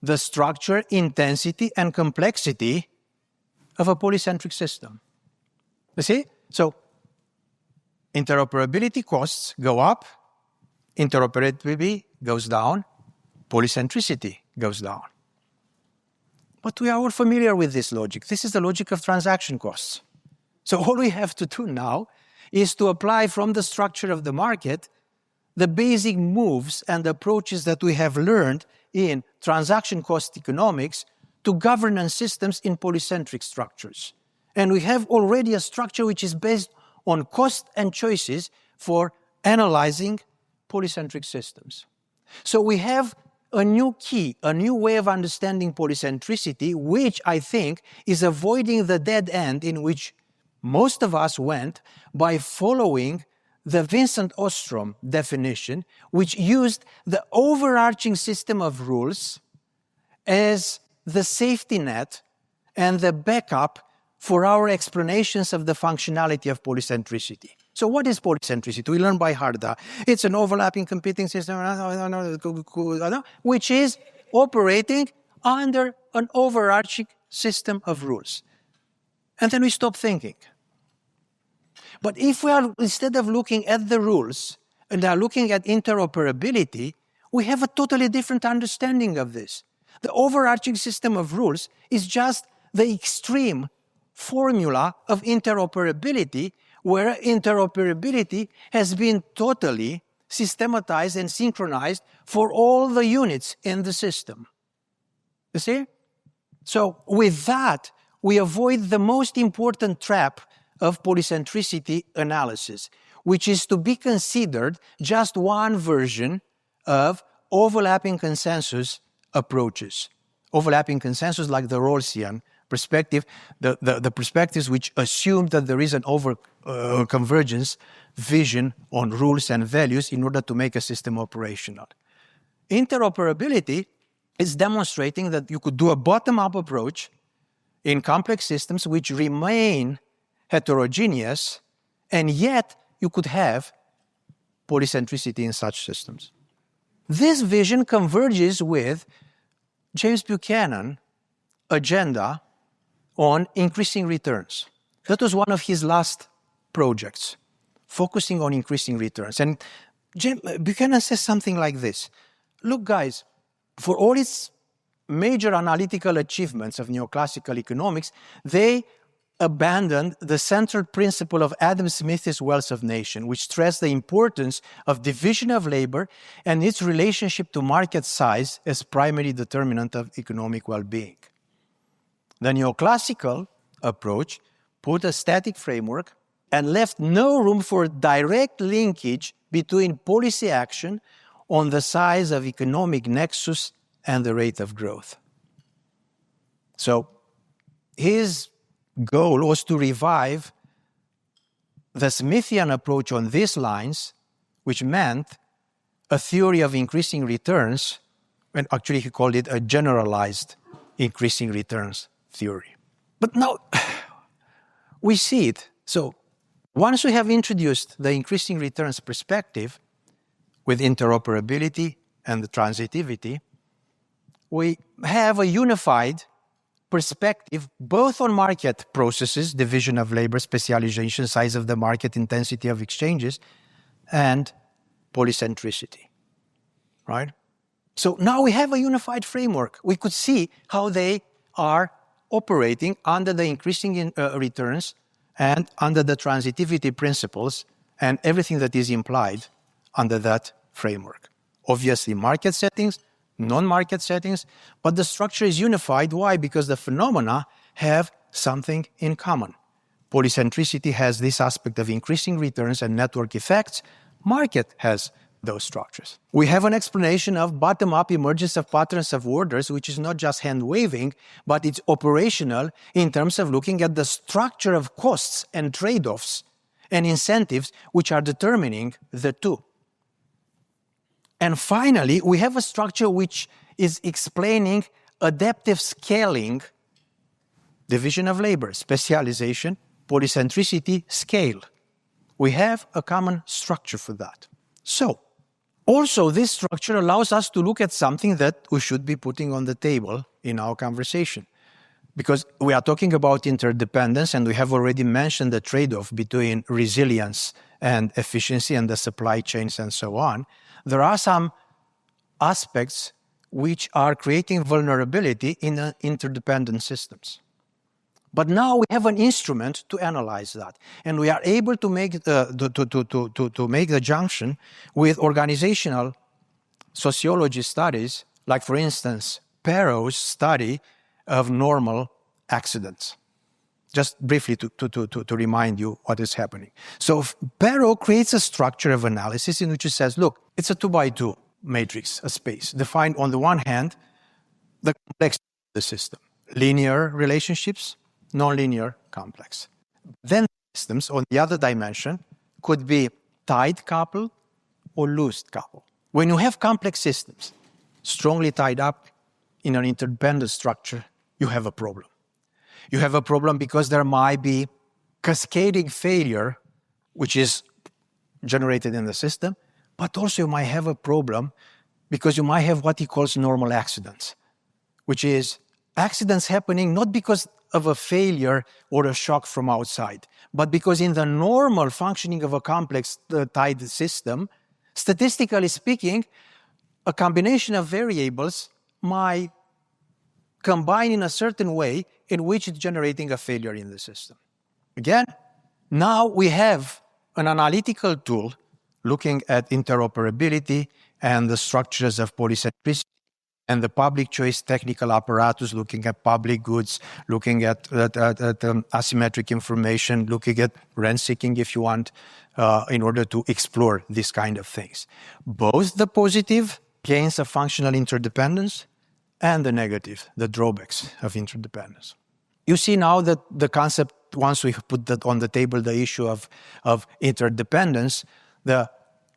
the structure, intensity, and complexity of a polycentric system. You see? So, interoperability costs go up, interoperability goes down, polycentricity goes down. But we are all familiar with this logic. This is the logic of transaction costs. So all we have to do now is to apply from the structure of the market the basic moves and approaches that we have learned in transaction cost economics to governance systems in polycentric structures. And we have already a structure which is based on cost and choices for analyzing polycentric systems. So we have a new key, a new way of understanding polycentricity, which I think is avoiding the dead end in which most of us went by following the Vincent Ostrom definition, which used the overarching system of rules as the safety net and the backup for our explanations of the functionality of polycentricity. So what is polycentricity? We learn by heart that it's an overlapping competing system, which is operating under an overarching system of rules. And then we stop thinking. But if we are, instead of looking at the rules and are looking at interoperability, we have a totally different understanding of this. The overarching system of rules is just the extreme formula of interoperability, where interoperability has been totally systematized and synchronized for all the units in the system. You see? So with that, we avoid the most important trap of polycentricity analysis, which is to be considered just one version of overlapping consensus approaches. Overlapping consensus like the Rawlsian perspective, the perspectives which assume that there is an convergence vision on rules and values in order to make a system operational. Interoperability is demonstrating that you could do a bottom-up approach in complex systems which remain heterogeneous, and yet you could have polycentricity in such systems. This vision converges with James Buchanan's agenda on increasing returns. That was one of his last projects, focusing on increasing returns. And Buchanan says something like this: look, guys, for all its major analytical achievements of neoclassical economics, they abandoned the central principle of Adam Smith's Wealth of Nations, which stressed the importance of division of labor and its relationship to market size as primary determinant of economic well-being. The neoclassical approach put a static framework and left no room for direct linkage between policy action on the size of economic nexus and the rate of growth. So his goal was to revive the Smithian approach on these lines, which meant a theory of increasing returns, and actually he called it a generalized increasing returns theory. But now we see it. So once we have introduced the increasing returns perspective with interoperability and the transitivity, we have a unified perspective both on market processes, division of labor, specialization, size of the market, intensity of exchanges, and polycentricity, right? So now we have a unified framework. We could see how they are operating under the increasing returns and under the transitivity principles and everything that is implied under that framework. Obviously, market settings, non-market settings, but the structure is unified. Why? Because the phenomena have something in common. Polycentricity has this aspect of increasing returns and network effects. Market has those structures. We have an explanation of bottom-up emergence of patterns of orders, which is not just hand-waving, but it's operational in terms of looking at the structure of costs and trade-offs and incentives which are determining the two. And finally, we have a structure which is explaining adaptive scaling, division of labor, specialization, polycentricity, scale. We have a common structure for that. So, also this structure allows us to look at something that we should be putting on the table in our conversation. Because we are talking about interdependence, and we have already mentioned the trade-off between resilience and efficiency and the supply chains and so on. There are some aspects which are creating vulnerability in interdependent systems. But now we have an instrument to analyze that, and we are able to make the junction with organizational sociology studies, like, for instance, Perrow's study of normal accidents. Just briefly to remind you what is happening. So Perrow creates a structure of analysis in which he says, look, it's a 2x2 matrix, a space, defined on the one hand, the complexity of the system, linear relationships, nonlinear, complex. Then systems on the other dimension could be tied coupled or loosed coupled. When you have complex systems strongly tied up in an interdependent structure, you have a problem. You have a problem because there might be cascading failure, which is generated in the system, but also you might have a problem because you might have what he calls normal accidents, which is accidents happening not because of a failure or a shock from outside, but because in the normal functioning of a complex tied system, statistically speaking, a combination of variables might combine in a certain way in which it's generating a failure in the system. Again, now we have an analytical tool looking at interoperability and the structures of polycentricity and the public choice technical apparatus, looking at public goods, looking at asymmetric information, looking at rent-seeking, if you want, in order to explore these kind of things. Both the positive gains of functional interdependence and the negative, the drawbacks of interdependence. You see now that the concept, once we put that on the table, the issue of interdependence, the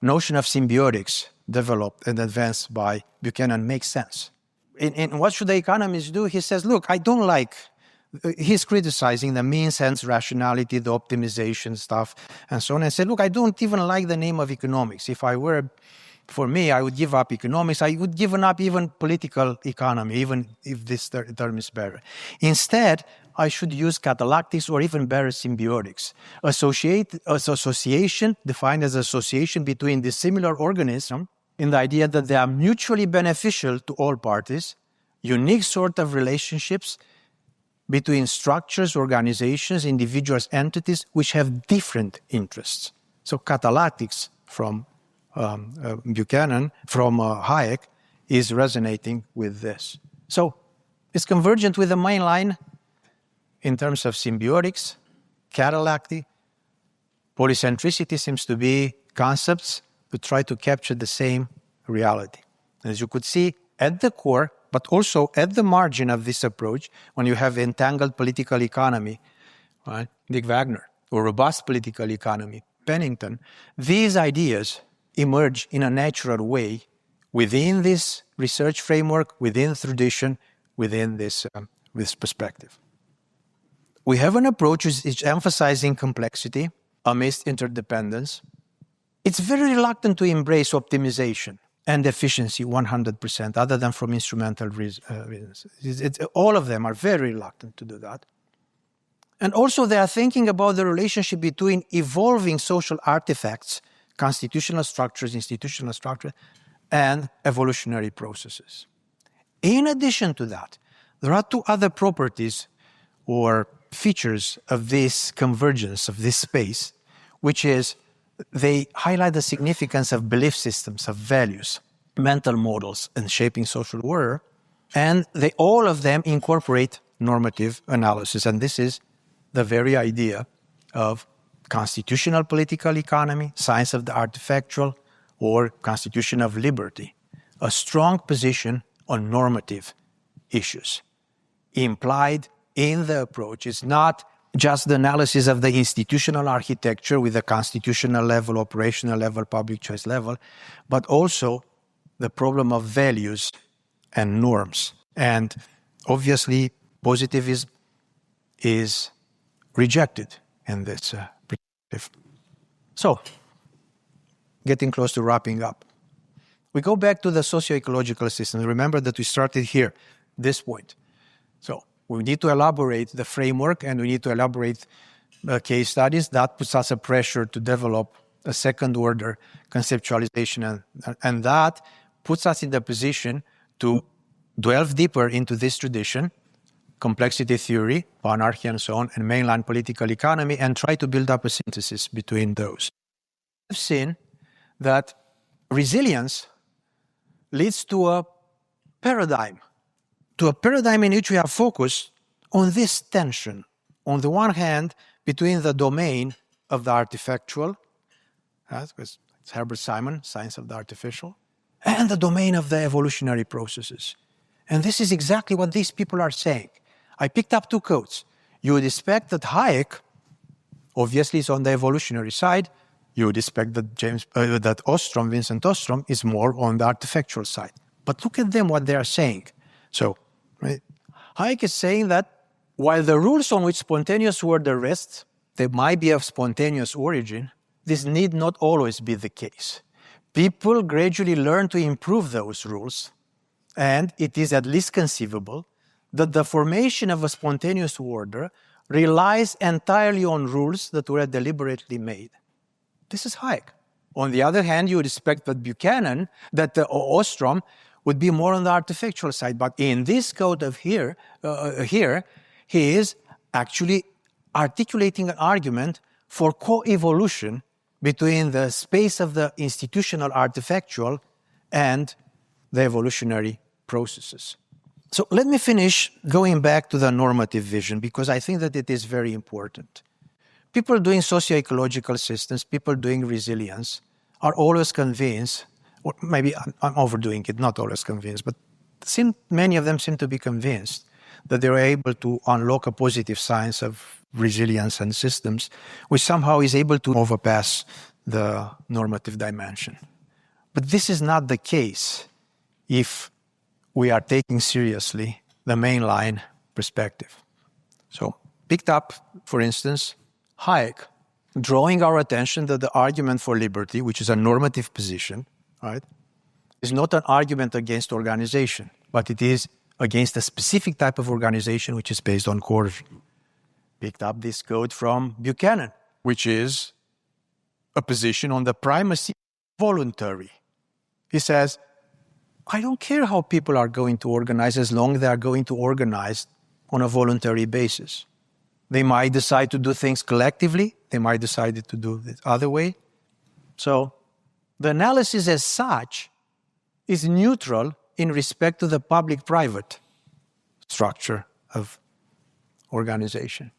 notion of symbiotics developed and advanced by Buchanan makes sense. In What Should the Economists Do? He says, look, I don't like, he's criticizing the means, ends, rationality, the optimization stuff, and so on. And said, look, I don't even like the name of economics. If I were, for me, I would give up economics. I would give up even political economy, even if this term is better. Instead, I should use catalactics or even better symbiotics. Association, defined as association between dissimilar organisms, in the idea that they are mutually beneficial to all parties, unique sort of relationships between structures, organizations, individuals, entities, which have different interests. So catalactics from Buchanan, from Hayek, is resonating with this. So it's convergent with the mainline in terms of symbiotics, catalactic. Polycentricity seems to be concepts to try to capture the same reality. As you could see, at the core, but also at the margin of this approach, when you have entangled political economy, right, Dick Wagner, or robust political economy, Pennington, these ideas emerge in a natural way within this research framework, within tradition, within this perspective. We have an approach which is emphasizing complexity amidst interdependence. It's very reluctant to embrace optimization and efficiency 100%, other than from instrumental reasons. All of them are very reluctant to do that. And also they are thinking about the relationship between evolving social artifacts, constitutional structures, institutional structure, and evolutionary processes. In addition to that, there are two other properties or features of this convergence, of this space, which is they highlight the significance of belief systems, of values, mental models, and shaping social order, and all of them incorporate normative analysis. And this is the very idea of constitutional political economy, science of the artifactual, or constitution of liberty, a strong position on normative issues. Implied in the approach is not just the analysis of the institutional architecture with the constitutional level, operational level, public choice level, but also the problem of values and norms. And obviously, positivism is rejected in this perspective. So, getting close to wrapping up. We go back to the socio-ecological systems. Remember that we started here, this point. So, we need to elaborate the framework and we need to elaborate case studies. That puts us a pressure to develop a second order conceptualization and that puts us in the position to delve deeper into this tradition, complexity theory, panarchy and so on, and mainline political economy, and try to build up a synthesis between those. I've seen that resilience leads to a paradigm in which we are focused on this tension, on the one hand, between the domain of the artifactual, it's Herbert Simon, Science of the Artificial, and the domain of the evolutionary processes. And this is exactly what these people are saying. I picked up two quotes. You would expect that Hayek, obviously, is on the evolutionary side. You would expect that Vincent Ostrom, is more on the artifactual side. But look at them, what they are saying. So, right, Hayek is saying that while the rules on which spontaneous order rests, they might be of spontaneous origin, this need not always be the case. People gradually learn to improve those rules, and it is at least conceivable that the formation of a spontaneous order relies entirely on rules that were deliberately made. This is Hayek. On the other hand, you would expect that Ostrom would be more on the artifactual side. But in this quote of here, he is actually articulating an argument for co-evolution between the space of the institutional artifactual and the evolutionary processes. So let me finish going back to the normative vision, because I think that it is very important. People doing socio-ecological systems, people doing resilience, are always convinced, or maybe I'm overdoing it, not always convinced, but many of them seem to be convinced that they are able to unlock a positive science of resilience and systems, which somehow is able to overpass the normative dimension. But this is not the case if we are taking seriously the mainline perspective. So, picked up, for instance, Hayek, drawing our attention that the argument for liberty, which is a normative position, right, is not an argument against organization, but it is against a specific type of organization which is based on coercion. Picked up this quote from Buchanan, which is a position on the primacy of voluntary. He says, I don't care how people are going to organize as long as they are going to organize on a voluntary basis. They might decide to do things collectively. They might decide to do it the other way. So the analysis as such is neutral in respect to the public-private structure of organization.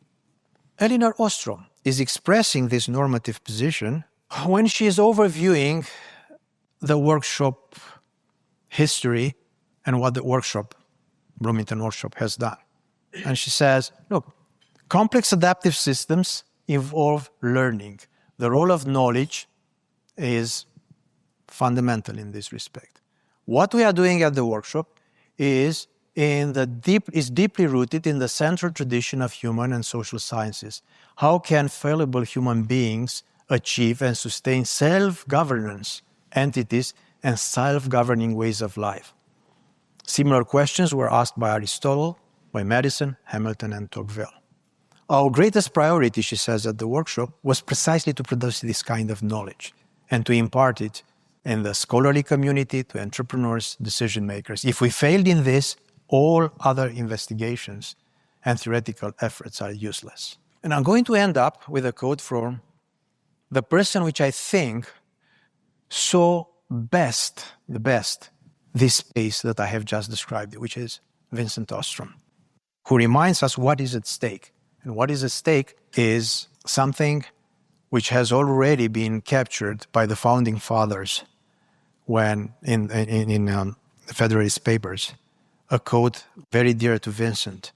Elinor Ostrom is expressing this normative position when she is overviewing the workshop history and what the Bloomington workshop has done. And she says, look, complex adaptive systems involve learning. The role of knowledge is fundamental in this respect. What we are doing at the workshop is deeply rooted in the central tradition of human and social sciences. How can fallible human beings achieve and sustain self-governance entities and self-governing ways of life? Similar questions were asked by Aristotle, by Madison, Hamilton, and Tocqueville. Our greatest priority, she says at the workshop, was precisely to produce this kind of knowledge and to impart it in the scholarly community to entrepreneurs, decision makers. If we failed in this, all other investigations and theoretical efforts are useless. And I'm going to end up with a quote from the person which I think saw the best, this space that I have just described, which is Vincent Ostrom, who reminds us what is at stake. And what is at stake is something which has already been captured by the founding fathers when in the Federalist Papers, a quote very dear to Vincent,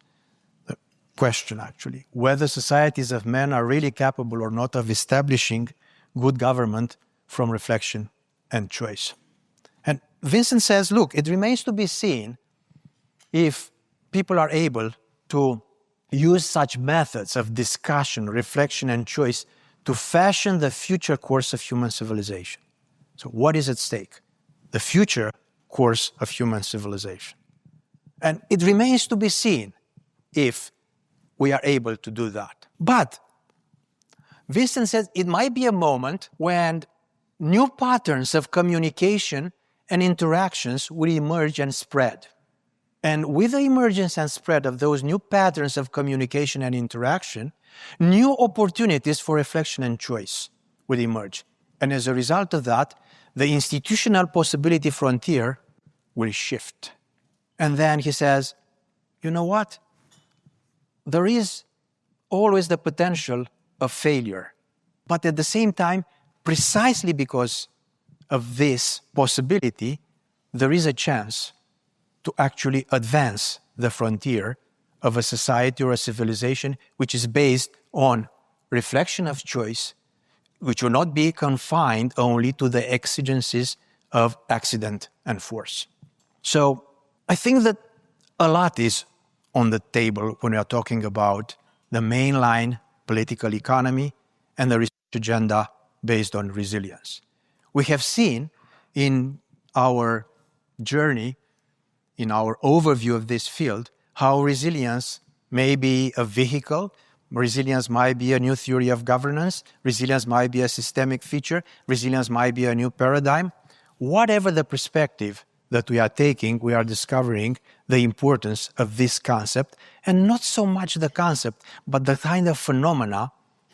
the question actually, whether societies of men are really capable or not of establishing good government from reflection and choice. And Vincent says, look, it remains to be seen if people are able to use such methods of discussion, reflection, and choice to fashion the future course of human civilization. So what is at stake? The future course of human civilization. And it remains to be seen if we are able to do that. But Vincent says it might be a moment when new patterns of communication and interactions will emerge and spread. And with the emergence and spread of those new patterns of communication and interaction, new opportunities for reflection and choice will emerge. And as a result of that, the institutional possibility frontier will shift. And then he says, you know what? There is always the potential of failure. But at the same time, precisely because of this possibility, there is a chance to actually advance the frontier of a society or a civilization which is based on reflection of choice, which will not be confined only to the exigencies of accident and force. So I think that a lot is on the table when we are talking about the mainline political economy and the research agenda based on resilience. We have seen in our journey, in our overview of this field, how resilience may be a vehicle, resilience might be a new theory of governance, resilience might be a systemic feature, resilience might be a new paradigm. Whatever the perspective that we are taking, we are discovering the importance of this concept, and not so much the concept, but the kind of phenomena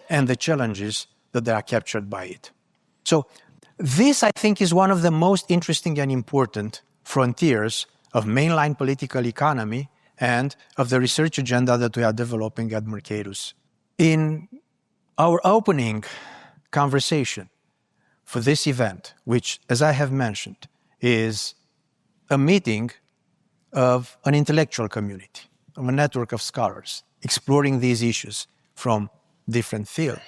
and the challenges that they are captured by it. So this, I think, is one of the most interesting and important frontiers of mainline political economy and of the research agenda that we are developing at Mercatus. In our opening conversation for this event, which, as I have mentioned, is a meeting of an intellectual community, of a network of scholars exploring these issues from different fields,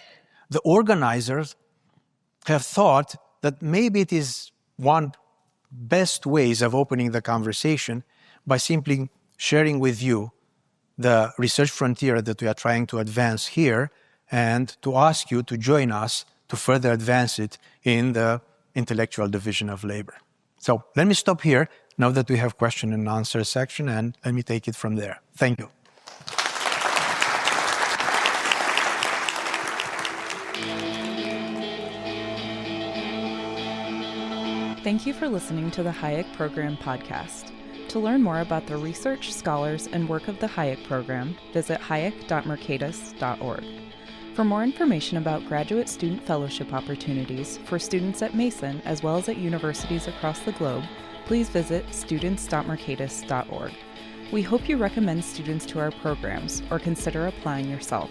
the organizers have thought that maybe it is one best ways of opening the conversation by simply sharing with you the research frontier that we are trying to advance here and to ask you to join us to further advance it in the intellectual division of labor. So let me stop here now that we have question and answer section, and let me take it from there. Thank you. Thank you for listening to the Hayek Program Podcast. To learn more about the research, scholars, and work of the Hayek Program, visit hayek.mercatus.org. For more information about graduate student fellowship opportunities for students at Mason as well as at universities across the globe, please visit students.mercatus.org. We hope you recommend students to our programs or consider applying yourself.